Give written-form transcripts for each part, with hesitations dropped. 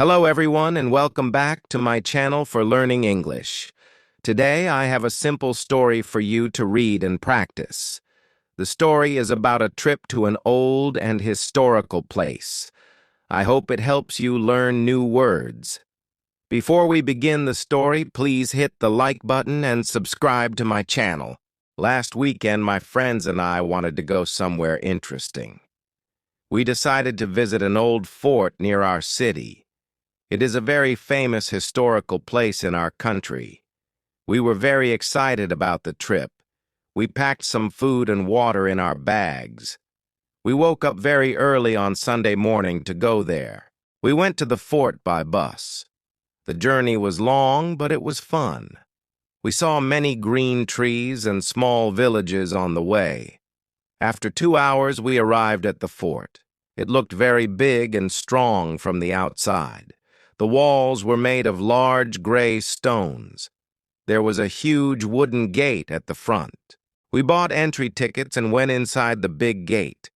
Hello everyone and welcome back to my channel for learning English. Today I have a simple story for you to read and practice. The story is about a trip to an old and historical place. I hope it helps you learn new words. Before we begin the story, please hit the like button and subscribe to my channel. Last weekend, my friends and I wanted to go somewhere interesting. We decided to visit an old fort near our city. It is a very famous historical place in our country. We were very excited about the trip. We packed some food and water in our bags. We woke up very early on Sunday morning to go there. We went to the fort by bus. The journey was long, but it was fun. We saw many green trees and small villages on the way. After 2 hours, we arrived at the fort. It looked very big and strong from the outside. The walls were made of large gray stones. There was a huge wooden gate at the front. We bought entry tickets and went inside the big gate.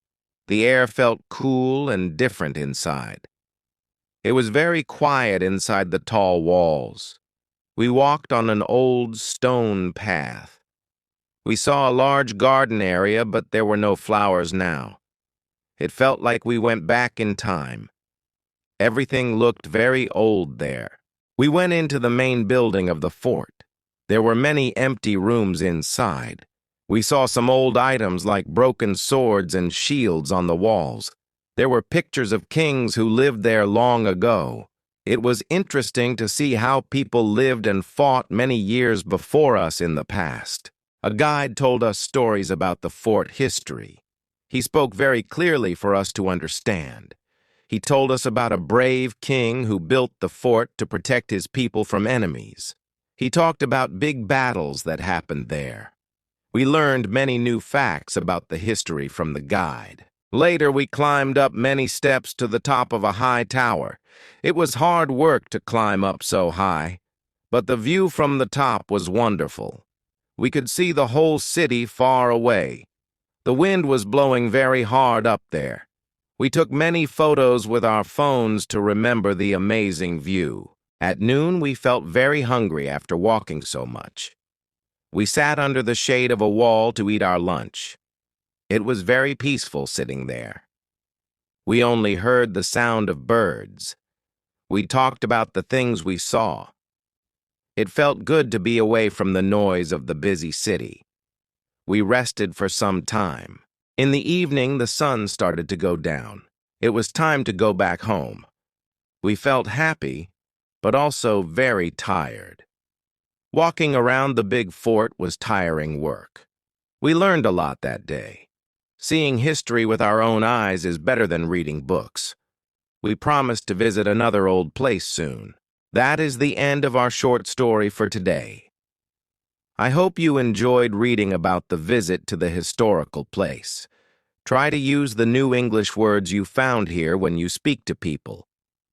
The air felt cool and different inside. It was very quiet inside the tall walls. We walked on an old stone path. We saw a large garden area, but there were no flowers now. It felt like we went back in time. Everything looked very old there. We went into the main building of the fort. There were many empty rooms inside. We saw some old items like broken swords and shields on the walls. There were pictures of kings who lived there long ago. It was interesting to see how people lived and fought many years before us in the past. A guide told us stories about the fort history. He spoke very clearly for us to understand. He told us about a brave king who built the fort to protect his people from enemies. He talked about big battles that happened there. We learned many new facts about the history from the guide. Later, we climbed up many steps to the top of a high tower. It was hard work to climb up so high, but the view from the top was wonderful. We could see the whole city far away. The wind was blowing very hard up there. We took many photos with our phones to remember the amazing view. At noon, we felt very hungry after walking so much. We sat under the shade of a wall to eat our lunch. It was very peaceful sitting there. We only heard the sound of birds. We talked about the things we saw. It felt good to be away from the noise of the busy city. We rested for some time. In the evening, the sun started to go down. It was time to go back home. We felt happy, but also very tired. Walking around the big fort was tiring work. We learned a lot that day. Seeing history with our own eyes is better than reading books. We promised to visit another old place soon. That is the end of our short story for today. I hope you enjoyed reading about the visit to the historical place. Try to use the new English words you found here when you speak to people.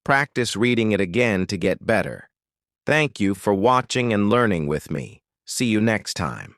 Practice reading it again to get better. Thank you for watching and learning with me. See you next time.